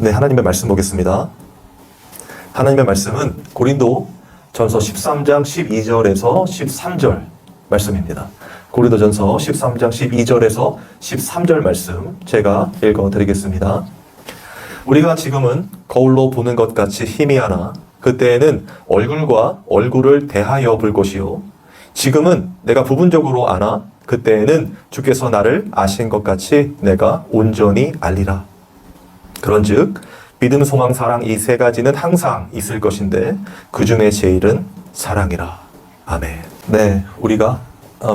네, 하나님의 말씀 보겠습니다. 하나님의 말씀은 고린도 전서 13장 12절에서 13절 말씀입니다. 고린도 전서 13장 12절에서 13절 말씀 제가 읽어드리겠습니다. 우리가 지금은 거울로 보는 것 같이 희미하나 그때에는 얼굴과 얼굴을 대하여 볼 것이요. 지금은 내가 부분적으로 아나 그때에는 주께서 나를 아신 것 같이 내가 온전히 알리라. 그런즉 믿음, 소망, 사랑 이 세 가지는 항상 있을 것인데 그 중에 제일은 사랑이라. 아멘. 네, 우리가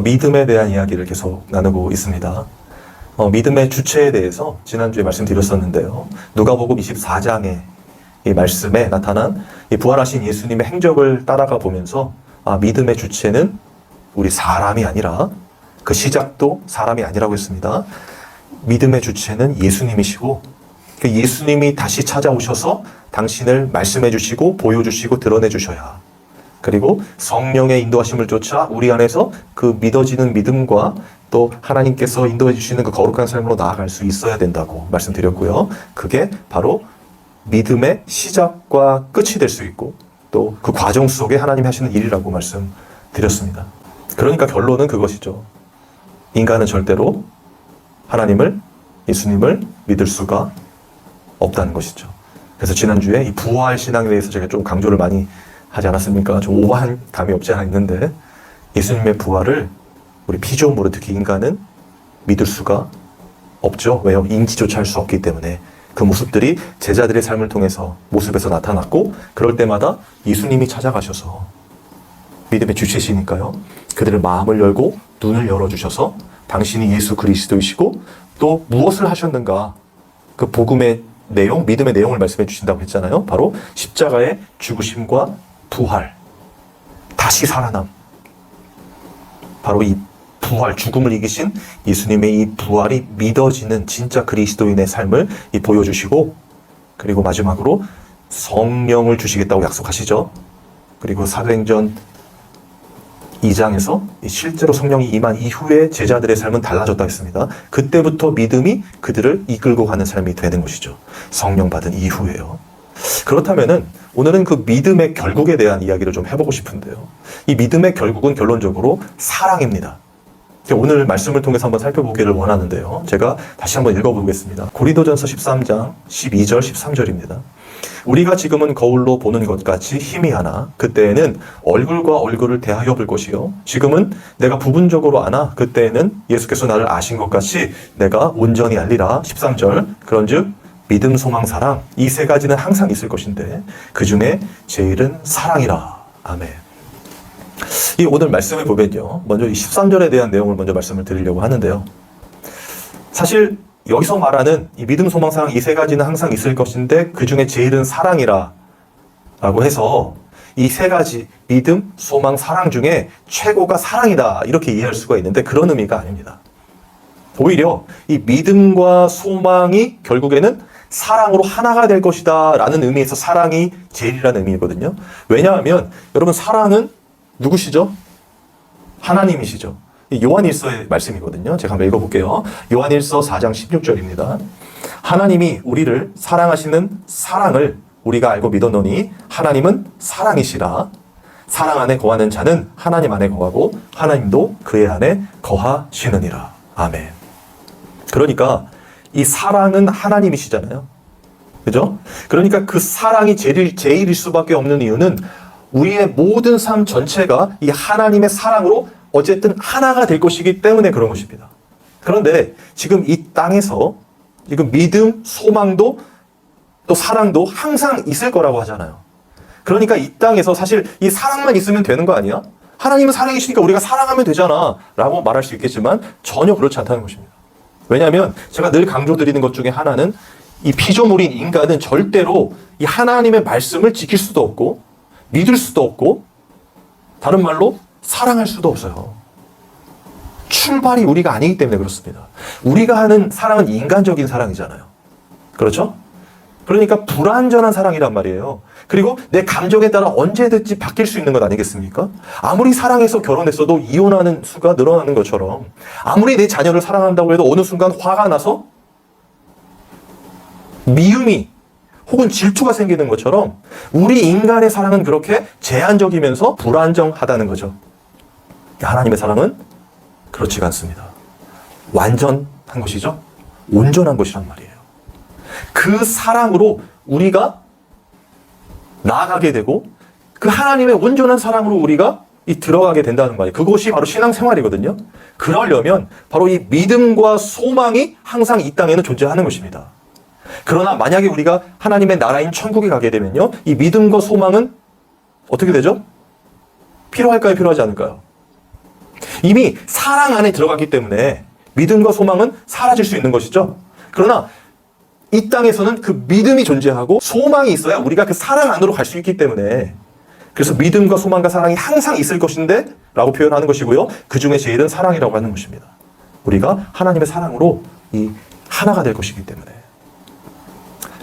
믿음에 대한 이야기를 계속 나누고 있습니다. 믿음의 주체에 대해서 지난주에 말씀드렸었는데요. 누가복음 24장의 이 말씀에 나타난 이 부활하신 예수님의 행적을 따라가 보면서 믿음의 주체는 우리 사람이 아니라 그 시작도 사람이 아니라고 했습니다. 믿음의 주체는 예수님이시고 그 예수님이 다시 찾아오셔서 당신을 말씀해 주시고 보여주시고 드러내 주셔야, 그리고 성령의 인도하심을 쫓아 우리 안에서 그 믿어지는 믿음과 또 하나님께서 인도해 주시는 그 거룩한 삶으로 나아갈 수 있어야 된다고 말씀드렸고요. 그게 바로 믿음의 시작과 끝이 될 수 있고 또 그 과정 속에 하나님이 하시는 일이라고 말씀드렸습니다. 그러니까 결론은 그것이죠. 인간은 절대로 하나님을, 예수님을 믿을 수가 없다는 것이죠. 그래서 지난주에 이 부활 신앙에 대해서 제가 좀 강조를 많이 하지 않았습니까? 좀 오버한 감이 없지 않아 있는데 예수님의 부활을 우리 피조물은, 특히 인간은 믿을 수가 없죠. 왜요? 인지조차 할 수 없기 때문에. 그 모습들이 제자들의 삶을 통해서 모습에서 나타났고, 그럴 때마다 예수님이 찾아가셔서 믿음의 주체시니까요, 그들의 마음을 열고 눈을 열어주셔서 당신이 예수 그리스도이시고 또 무엇을 하셨는가, 그 복음의 내용, 믿음의 내용을 말씀해 주신다고 했잖아요. 바로 십자가의 죽으심과 부활, 다시 살아남. 바로 이 부활, 죽음을 이기신 예수님의 이 부활이 믿어지는 진짜 그리스도인의 삶을 보여주시고, 그리고 마지막으로 성령을 주시겠다고 약속하시죠. 그리고 사도행전 2장에서 실제로 성령이 임한 이후에 제자들의 삶은 달라졌다 했습니다. 그때부터 믿음이 그들을 이끌고 가는 삶이 되는 것이죠. 성령 받은 이후에요. 그렇다면은 오늘은 그 믿음의 결국에 대한 이야기를 좀 해보고 싶은데요. 이 믿음의 결국은 결론적으로 사랑입니다. 오늘 말씀을 통해서 한번 살펴보기를 원하는데요. 제가 다시 한번 읽어보겠습니다. 고린도전서 13장 12절 13절입니다. 우리가 지금은 거울로 보는 것 같이 희미하나 그때에는 얼굴과 얼굴을 대하여 볼 것이요. 지금은 내가 부분적으로 아나 그때에는 예수께서 나를 아신 것 같이 내가 온전히 알리라. 13절. 그런즉 믿음, 소망, 사랑 이 세 가지는 항상 있을 것인데 그 중에 제일은 사랑이라. 아멘. 이 오늘 말씀을 보면요, 먼저 이 13절에 대한 내용을 먼저 말씀을 드리려고 하는데요. 사실 여기서 말하는 이 믿음, 소망, 사랑 이 세 가지는 항상 있을 것인데 그 중에 제일은 사랑이라 라고 해서 이 세 가지 믿음, 소망, 사랑 중에 최고가 사랑이다 이렇게 이해할 수가 있는데 그런 의미가 아닙니다. 오히려 이 믿음과 소망이 결국에는 사랑으로 하나가 될 것이다 라는 의미에서 사랑이 제일이라는 의미거든요. 왜냐하면 여러분, 사랑은 누구시죠? 하나님이시죠. 요한일서의 말씀이거든요. 제가 한번 읽어볼게요. 요한일서 4장 16절입니다. 하나님이 우리를 사랑하시는 사랑을 우리가 알고 믿었노니 하나님은 사랑이시라. 사랑 안에 거하는 자는 하나님 안에 거하고 하나님도 그의 안에 거하시느니라. 아멘. 그러니까 이 사랑은 하나님이시잖아요. 그죠? 그러니까 그 사랑이 제일일 수밖에 없는 이유는 우리의 모든 삶 전체가 이 하나님의 사랑으로 어쨌든 하나가 될 것이기 때문에 그런 것입니다. 그런데 지금 이 땅에서 지금 믿음, 소망도 또 사랑도 항상 있을 거라고 하잖아요. 그러니까 이 땅에서 사실 이 사랑만 있으면 되는 거 아니야? 하나님은 사랑이시니까 우리가 사랑하면 되잖아 라고 말할 수 있겠지만 전혀 그렇지 않다는 것입니다. 왜냐하면 제가 늘 강조드리는 것 중에 하나는 이 피조물인 인간은 절대로 이 하나님의 말씀을 지킬 수도 없고 믿을 수도 없고 다른 말로 사랑할 수도 없어요. 출발이 우리가 아니기 때문에 그렇습니다. 우리가 하는 사랑은 인간적인 사랑이잖아요. 그렇죠? 그러니까 불완전한 사랑이란 말이에요. 그리고 내 감정에 따라 언제든지 바뀔 수 있는 것 아니겠습니까? 아무리 사랑해서 결혼했어도 이혼하는 수가 늘어나는 것처럼 아무리 내 자녀를 사랑한다고 해도 어느 순간 화가 나서 미움이 혹은 질투가 생기는 것처럼 우리 인간의 사랑은 그렇게 제한적이면서 불안정하다는 거죠. 하나님의 사랑은 그렇지가 않습니다. 완전한 것이죠. 온전한 것이란 말이에요. 그 사랑으로 우리가 나아가게 되고 그 하나님의 온전한 사랑으로 우리가 들어가게 된다는 말이에요. 그것이 바로 신앙생활이거든요. 그러려면 바로 이 믿음과 소망이 항상 이 땅에는 존재하는 것입니다. 그러나 만약에 우리가 하나님의 나라인 천국에 가게 되면요, 이 믿음과 소망은 어떻게 되죠? 필요할까요? 필요하지 않을까요? 이미 사랑 안에 들어갔기 때문에 믿음과 소망은 사라질 수 있는 것이죠. 그러나 이 땅에서는 그 믿음이 존재하고 소망이 있어야 우리가 그 사랑 안으로 갈 수 있기 때문에, 그래서 믿음과 소망과 사랑이 항상 있을 것인데 라고 표현하는 것이고요. 그 중에 제일은 사랑이라고 하는 것입니다. 우리가 하나님의 사랑으로 이 하나가 될 것이기 때문에.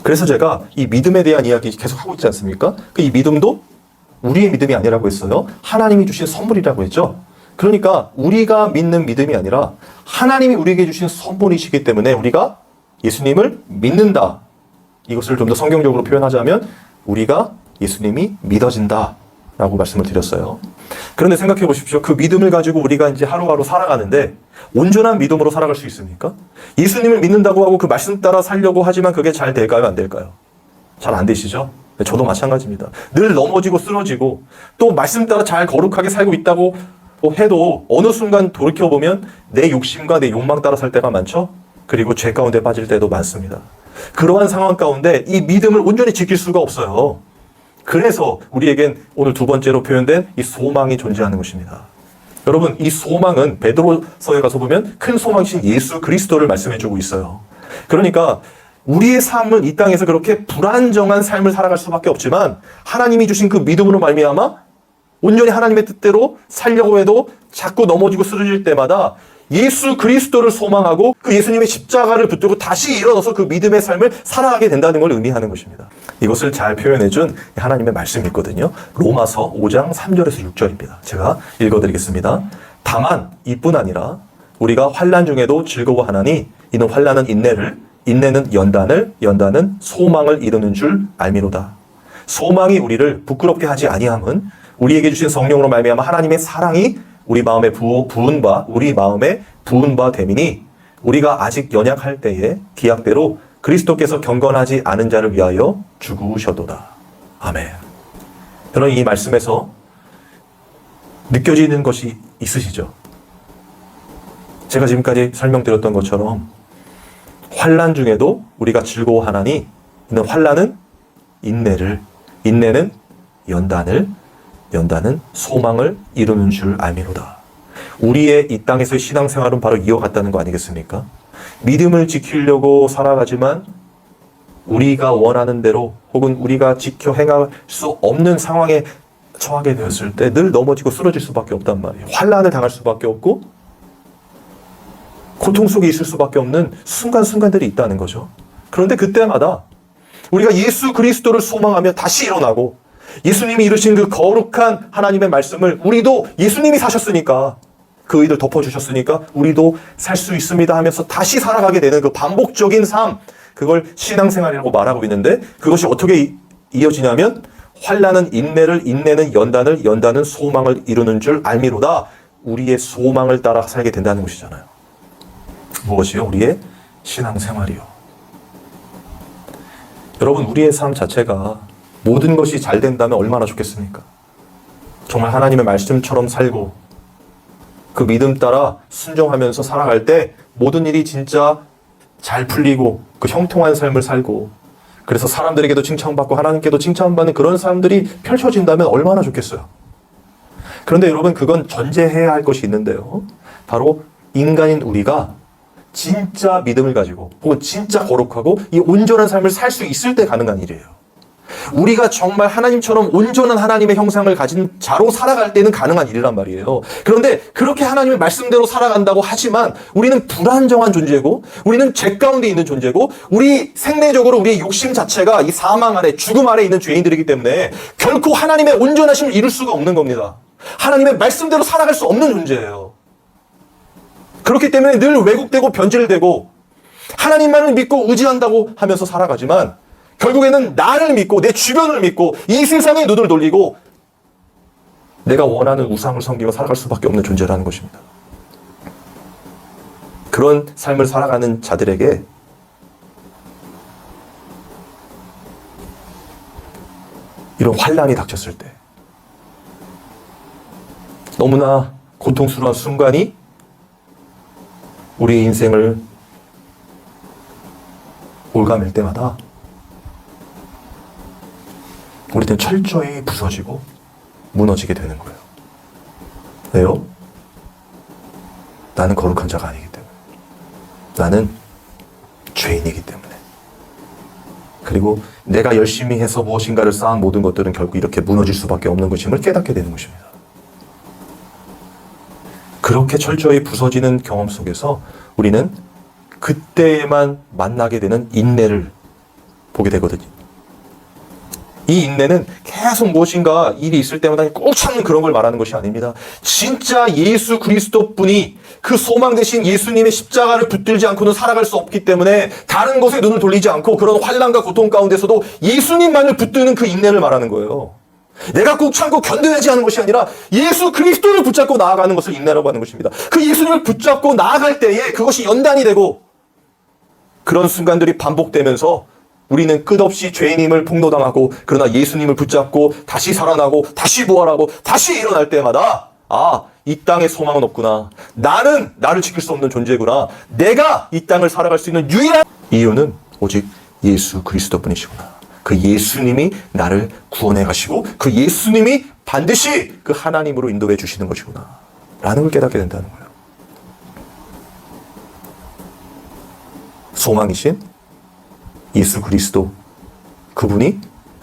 그래서 제가 이 믿음에 대한 이야기 계속 하고 있지 않습니까? 이 믿음도 우리의 믿음이 아니라고 했어요. 하나님이 주신 선물이라고 했죠. 그러니까 우리가 믿는 믿음이 아니라 하나님이 우리에게 주신 선물이시기 때문에 우리가 예수님을 믿는다. 이것을 좀 더 성경적으로 표현하자면 우리가 예수님이 믿어진다 라고 말씀을 드렸어요. 그런데 생각해 보십시오. 그 믿음을 가지고 우리가 이제 하루하루 살아가는데 온전한 믿음으로 살아갈 수 있습니까? 예수님을 믿는다고 하고 그 말씀 따라 살려고 하지만 그게 잘 될까요? 안 될까요? 잘 안 되시죠? 저도 마찬가지입니다. 늘 넘어지고 쓰러지고 또 말씀 따라 잘 거룩하게 살고 있다고 해도 어느 순간 돌이켜보면 내 욕심과 내 욕망 따라 살 때가 많죠? 그리고 죄 가운데 빠질 때도 많습니다. 그러한 상황 가운데 이 믿음을 온전히 지킬 수가 없어요. 그래서 우리에겐 오늘 두 번째로 표현된 이 소망이 존재하는 것입니다. 여러분, 이 소망은 베드로서에 가서 보면 큰 소망이신 예수 그리스도를 말씀해주고 있어요. 그러니까 우리의 삶은 이 땅에서 그렇게 불안정한 삶을 살아갈 수밖에 없지만 하나님이 주신 그 믿음으로 말미암아 온전히 하나님의 뜻대로 살려고 해도 자꾸 넘어지고 쓰러질 때마다 예수 그리스도를 소망하고 그 예수님의 십자가를 붙들고 다시 일어나서 그 믿음의 삶을 살아가게 된다는 걸 의미하는 것입니다. 이것을 잘 표현해준 하나님의 말씀이 있거든요. 로마서 5장 3절에서 6절입니다. 제가 읽어드리겠습니다. 다만 이뿐 아니라 우리가 환난 중에도 즐거워하나니 이는 환난은 인내를, 인내는 연단을, 연단은 소망을 이루는 줄 알미로다. 소망이 우리를 부끄럽게 하지 아니함은 우리에게 주신 성령으로 말미암아 하나님의 사랑이 우리 마음에 부은바 됨이니 우리가 아직 연약할 때에 기약대로 그리스도께서 경건하지 않은 자를 위하여 죽으셔도다. 아멘. 여러분, 이 말씀에서 느껴지는 것이 있으시죠? 제가 지금까지 설명드렸던 것처럼 환난 중에도 우리가 즐거워하나니 이는 환난은 인내를, 인내는 연단을, 연단은 소망을 이루는 줄 알미로다. 우리의 이 땅에서의 신앙생활은 바로 이어갔다는 거 아니겠습니까? 믿음을 지키려고 살아가지만 우리가 원하는 대로 혹은 우리가 지켜 행할 수 없는 상황에 처하게 되었을 때 늘 넘어지고 쓰러질 수밖에 없단 말이에요. 환난을 당할 수밖에 없고 고통 속에 있을 수밖에 없는 순간순간들이 있다는 거죠. 그런데 그때마다 우리가 예수 그리스도를 소망하며 다시 일어나고 예수님이 이루신 그 거룩한 하나님의 말씀을 우리도 예수님이 사셨으니까 그 의를 덮어주셨으니까 우리도 살 수 있습니다 하면서 다시 살아가게 되는 그 반복적인 삶, 그걸 신앙생활이라고 말하고 있는데 그것이 어떻게 이어지냐면 환난은 인내를, 인내는 연단을, 연단은 소망을 이루는 줄 알미로다. 우리의 소망을 따라 살게 된다는 것이잖아요. 무엇이요? 우리의 신앙생활이요. 여러분, 우리의 삶 자체가 모든 것이 잘 된다면 얼마나 좋겠습니까? 정말 하나님의 말씀처럼 살고 그 믿음 따라 순종하면서 살아갈 때 모든 일이 진짜 잘 풀리고 그 형통한 삶을 살고 그래서 사람들에게도 칭찬받고 하나님께도 칭찬받는 그런 삶들이 펼쳐진다면 얼마나 좋겠어요. 그런데 여러분, 그건 전제해야 할 것이 있는데요. 바로 인간인 우리가 진짜 믿음을 가지고 혹은 진짜 거룩하고 이 온전한 삶을 살 수 있을 때 가능한 일이에요. 우리가 정말 하나님처럼 온전한 하나님의 형상을 가진 자로 살아갈 때는 가능한 일이란 말이에요. 그런데 그렇게 하나님의 말씀대로 살아간다고 하지만 우리는 불안정한 존재고 우리는 죄 가운데 있는 존재고 우리 생내적으로 우리의 욕심 자체가 이 사망 아래, 죽음 아래 있는 죄인들이기 때문에 결코 하나님의 온전하심을 이룰 수가 없는 겁니다. 하나님의 말씀대로 살아갈 수 없는 존재예요. 그렇기 때문에 늘 왜곡되고 변질되고 하나님만을 믿고 의지한다고 하면서 살아가지만 결국에는 나를 믿고 내 주변을 믿고 이 세상에 눈을 돌리고 내가 원하는 우상을 섬기며 살아갈 수밖에 없는 존재라는 것입니다. 그런 삶을 살아가는 자들에게 이런 환난이 닥쳤을 때 너무나 고통스러운 순간이 우리의 인생을 올가맬 때마다 우리는 철저히 부서지고 무너지게 되는 거예요. 왜요? 나는 거룩한 자가 아니기 때문에. 나는 죄인이기 때문에. 그리고 내가 열심히 해서 무엇인가를 쌓은 모든 것들은 결국 이렇게 무너질 수밖에 없는 것임을 깨닫게 되는 것입니다. 그렇게 철저히 부서지는 경험 속에서 우리는 그때에만 만나게 되는 인내를 보게 되거든요. 이 인내는 계속 무엇인가 일이 있을 때마다 꼭 참는 그런 걸 말하는 것이 아닙니다. 진짜 예수 그리스도 뿐이 그 소망 되신 예수님의 십자가를 붙들지 않고는 살아갈 수 없기 때문에 다른 것에 눈을 돌리지 않고 그런 환난과 고통 가운데서도 예수님만을 붙드는 그 인내를 말하는 거예요. 내가 꼭 참고 견뎌내지 하는 것이 아니라 예수 그리스도를 붙잡고 나아가는 것을 인내라고 하는 것입니다. 그 예수님을 붙잡고 나아갈 때에 그것이 연단이 되고 그런 순간들이 반복되면서 우리는 끝없이 죄인임을 폭로당하고 그러나 예수님을 붙잡고 다시 살아나고 다시 부활하고 다시 일어날 때마다 이 땅에 소망은 없구나. 나는 나를 지킬 수 없는 존재구나. 내가 이 땅을 살아갈 수 있는 유일한 이유는 오직 예수 그리스도 뿐이시구나. 그 예수님이 나를 구원해 가시고 그 예수님이 반드시 그 하나님으로 인도해 주시는 것이구나 라는 걸 깨닫게 된다는 거예요. 소망이신 예수 그리스도, 그분이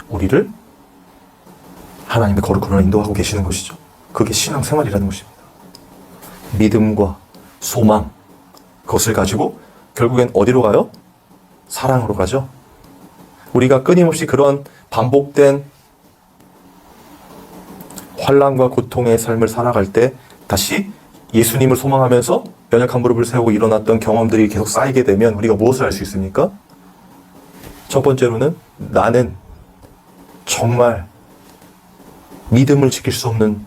우리를 하나님의 거룩함으로 인도하고 계시는 것이죠. 그게 신앙생활이라는 것입니다. 믿음과 소망, 그것을 가지고 결국엔 어디로 가요? 사랑으로 가죠. 우리가 끊임없이 그런 반복된 환난과 고통의 삶을 살아갈 때 다시 예수님을 소망하면서 연약한 무릎을 세우고 일어났던 경험들이 계속 쌓이게 되면 우리가 무엇을 알 수 있습니까? 첫 번째로는 나는 정말 믿음을 지킬 수 없는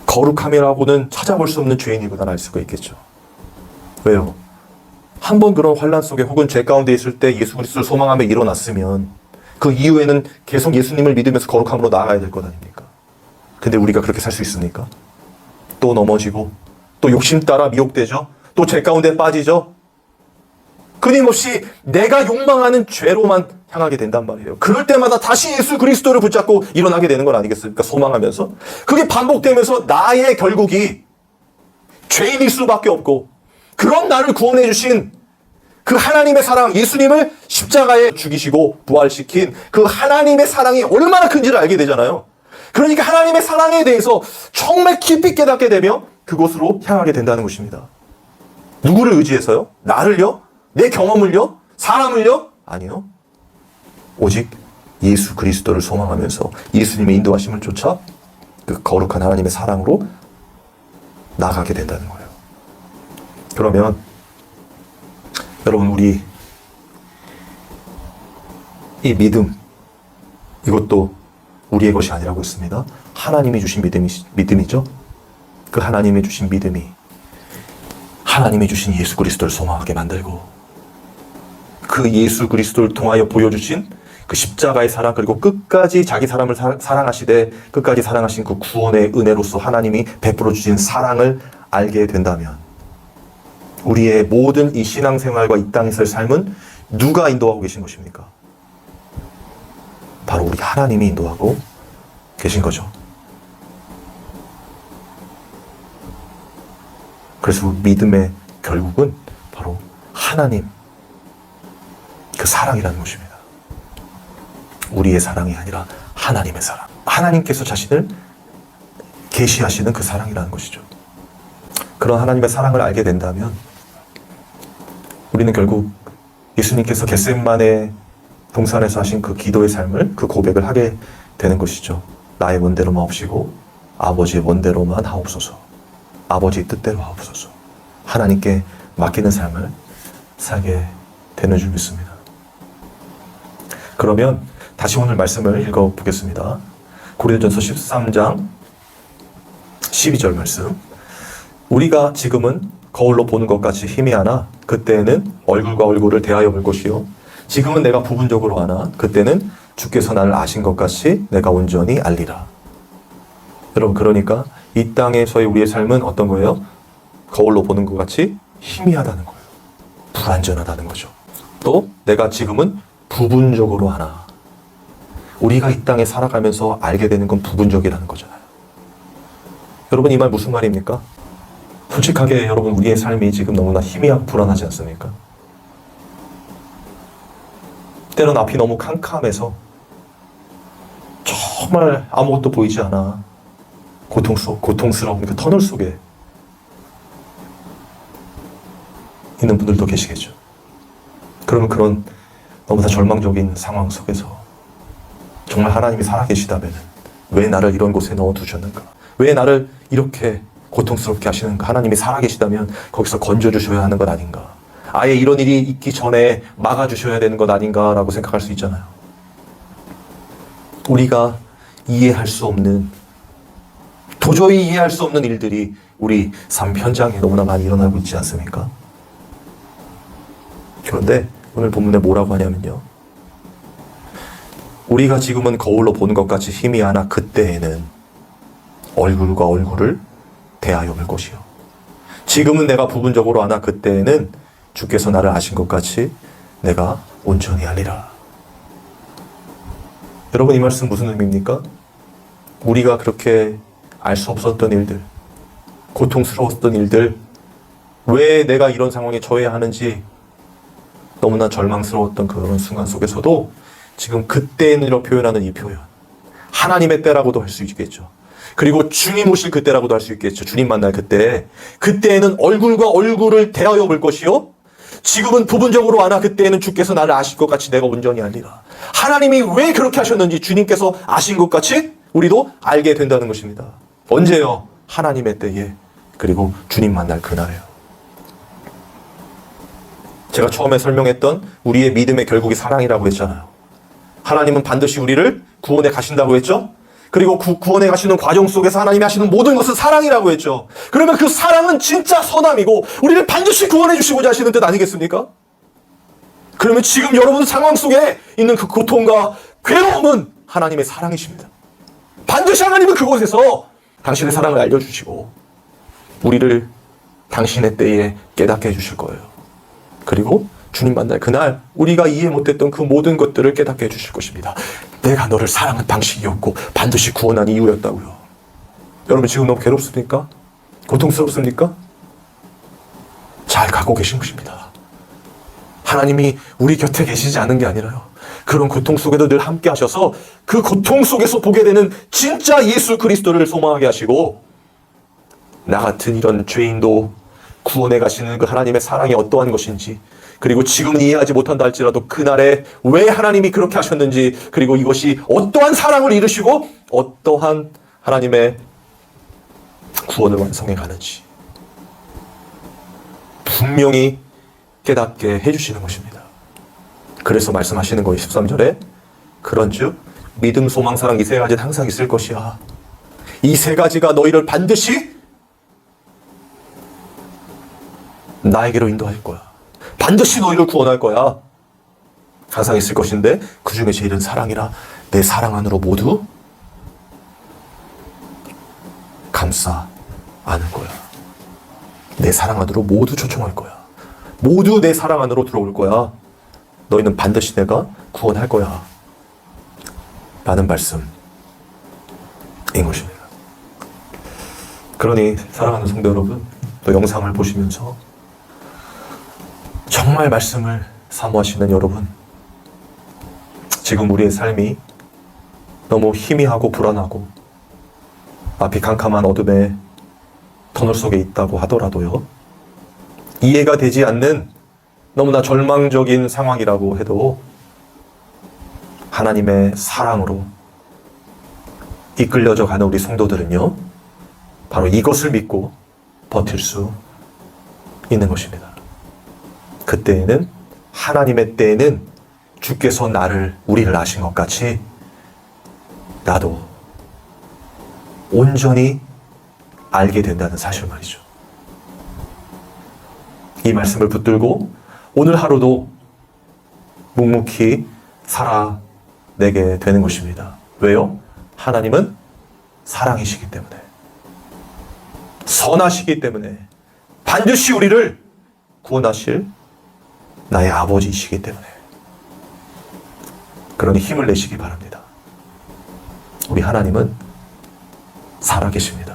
거룩함이라고는 찾아볼 수 없는 죄인이구나 알 수가 있겠죠. 왜요? 한 번 그런 환난 속에 혹은 죄 가운데 있을 때 예수 그리스도를 소망하며 일어났으면 그 이후에는 계속 예수님을 믿으면서 거룩함으로 나아가야 될 것 아닙니까? 근데 우리가 그렇게 살 수 있습니까? 또 넘어지고 또 욕심 따라 미혹되죠. 또 죄 가운데 빠지죠. 끊임없이 내가 욕망하는 죄로만 향하게 된단 말이에요. 그럴 때마다 다시 예수 그리스도를 붙잡고 일어나게 되는 건 아니겠습니까? 소망하면서. 그게 반복되면서 나의 결국이 죄인일 수밖에 없고 그런 나를 구원해 주신 그 하나님의 사랑, 예수님을 십자가에 죽이시고 부활시킨 그 하나님의 사랑이 얼마나 큰지를 알게 되잖아요. 그러니까 하나님의 사랑에 대해서 정말 깊이 깨닫게 되며 그곳으로 향하게 된다는 것입니다. 누구를 의지해서요? 나를요? 내 경험을요? 사람을요? 아니요. 오직 예수 그리스도를 소망하면서 예수님의 인도하심을 쫓아 그 거룩한 하나님의 사랑으로 나아가게 된다는 거예요. 그러면 여러분 우리 이 믿음 이것도 우리의 것이 아니라고 했습니다. 하나님이 주신 믿음이죠. 그 하나님이 주신 믿음이 하나님이 주신 예수 그리스도를 소망하게 만들고 그 예수 그리스도를 통하여 보여주신 그 십자가의 사랑 그리고 끝까지 자기 사람을 사랑하시되 끝까지 사랑하신 그 구원의 은혜로서 하나님이 베풀어 주신 사랑을 알게 된다면 우리의 모든 이 신앙생활과 이 땅에서의 삶은 누가 인도하고 계신 것입니까? 바로 우리 하나님이 인도하고 계신 거죠. 그래서 믿음의 결국은 바로 하나님 그 사랑이라는 것입니다. 우리의 사랑이 아니라 하나님의 사랑. 하나님께서 자신을 계시하시는 그 사랑이라는 것이죠. 그런 하나님의 사랑을 알게 된다면 우리는 결국 예수님께서 겟세마네 동산에서 하신 그 기도의 삶을 그 고백을 하게 되는 것이죠. 나의 원대로만 없이고 아버지의 원대로만 하옵소서. 아버지의 뜻대로 하옵소서. 하나님께 맡기는 삶을 살게 되는 줄 믿습니다. 그러면 다시 오늘 말씀을 읽어보겠습니다. 고린도전서 13장 12절 말씀. 우리가 지금은 거울로 보는 것 같이 희미하나 그때에는 얼굴과 얼굴을 대하여 볼 것이요 지금은 내가 부분적으로 아나 그때는 주께서 나를 아신 것 같이 내가 온전히 알리라. 여러분, 그러니까 이 땅에서의 우리의 삶은 어떤 거예요? 거울로 보는 것 같이 희미하다는 거예요. 불완전하다는 거죠. 또 내가 지금은 부분적으로 아나. 우리가 이 땅에 살아가면서 알게 되는 건 부분적이라는 거잖아요. 여러분, 이 말 무슨 말입니까? 솔직하게 여러분, 우리의 삶이 지금 너무나 희미하고 불안하지 않습니까? 때론 앞이 너무 캄캄해서 정말 아무것도 보이지 않아 고통스러운 그 터널 속에 있는 분들도 계시겠죠. 그러면 그런 너무나 절망적인 상황 속에서 정말 하나님이 살아계시다면 왜 나를 이런 곳에 넣어두셨는가? 왜 나를 이렇게 고통스럽게 하시는가? 하나님이 살아계시다면 거기서 건져주셔야 하는 것 아닌가? 아예 이런 일이 있기 전에 막아주셔야 되는 것 아닌가라고 생각할 수 있잖아요. 우리가 이해할 수 없는, 도저히 이해할 수 없는 일들이 우리 삶 현장에 너무나 많이 일어나고 있지 않습니까? 그런데 오늘 본문에 뭐라고 하냐면요, 우리가 지금은 거울로 보는 것 같이 희미하나 그때에는 얼굴과 얼굴을 대하여 볼 것이요 지금은 내가 부분적으로 아나 그때에는 주께서 나를 아신 것 같이 내가 온전히 알리라. 여러분, 이 말씀 무슨 의미입니까? 우리가 그렇게 알 수 없었던 일들, 고통스러웠던 일들, 왜 내가 이런 상황에 처해야 하는지 너무나 절망스러웠던 그런 순간 속에서도 지금 그때는이라고 표현하는 이 표현, 하나님의 때라고도 할 수 있겠죠. 그리고 주님 오실 그때라고도 할 수 있겠죠. 주님 만날 그때. 그때에는 얼굴과 얼굴을 대하여 볼 것이요 지금은 부분적으로 아나 그때에는 주께서 나를 아실 것 같이 내가 온전히 알리라. 하나님이 왜 그렇게 하셨는지 주님께서 아신 것 같이 우리도 알게 된다는 것입니다. 언제요? 하나님의 때에, 그리고 주님 만날 그날에요. 제가 처음에 설명했던 우리의 믿음의 결국이 사랑이라고 했잖아요. 하나님은 반드시 우리를 구원해 가신다고 했죠. 그리고 구원해 가시는 과정 속에서 하나님이 하시는 모든 것은 사랑이라고 했죠. 그러면 그 사랑은 진짜 선함이고 우리를 반드시 구원해 주시고자 하시는 뜻 아니겠습니까? 그러면 지금 여러분 상황 속에 있는 그 고통과 괴로움은 하나님의 사랑이십니다. 반드시 하나님은 그곳에서 당신의 사랑을 알려주시고 우리를 당신의 때에 깨닫게 해주실 거예요. 그리고 주님 만날 그날 우리가 이해 못했던 그 모든 것들을 깨닫게 해주실 것입니다. 내가 너를 사랑한 방식이었고 반드시 구원한 이유였다고요. 여러분, 지금 너무 괴롭습니까? 고통스럽습니까? 잘 가고 계신 것입니다. 하나님이 우리 곁에 계시지 않은 게 아니라요, 그런 고통 속에도 늘 함께 하셔서 그 고통 속에서 보게 되는 진짜 예수 그리스도를 소망하게 하시고 나 같은 이런 죄인도 구원해 가시는 그 하나님의 사랑이 어떠한 것인지, 그리고 지금은 이해하지 못한다 할지라도 그날에 왜 하나님이 그렇게 하셨는지, 그리고 이것이 어떠한 사랑을 이루시고 어떠한 하나님의 구원을 완성해 가는지 분명히 깨닫게 해주시는 것입니다. 그래서 말씀하시는 거예요. 13절에 그런즉 믿음, 소망, 사랑 이 세 가지는 항상 있을 것이야. 이 세 가지가 너희를 반드시 나에게로 인도할 거야. 반드시 너희를 구원할 거야. 항상 있을 것인데 그 중에 제일은 사랑이라. 내 사랑 안으로 모두 감싸 안을 거야. 내 사랑 안으로 모두 초청할 거야. 모두 내 사랑 안으로 들어올 거야. 너희는 반드시 내가 구원할 거야. 라는 말씀인 것입니다. 그러니 사랑하는 성도 여러분, 또 영상을 보시면서 정말 말씀을 사모하시는 여러분, 지금 우리의 삶이 너무 희미하고 불안하고 앞이 캄캄한 어둠의 터널 속에 있다고 하더라도요, 이해가 되지 않는 너무나 절망적인 상황이라고 해도 하나님의 사랑으로 이끌려져 가는 우리 성도들은요, 바로 이것을 믿고 버틸 수 있는 것입니다. 그때에는, 하나님의 때에는 주께서 우리를 아신 것 같이 나도 온전히 알게 된다는 사실 말이죠. 이 말씀을 붙들고 오늘 하루도 묵묵히 살아내게 되는 것입니다. 왜요? 하나님은 사랑이시기 때문에, 선하시기 때문에, 반드시 우리를 구원하실 나의 아버지이시기 때문에. 그러니 힘을 내시기 바랍니다. 우리 하나님은 살아계십니다.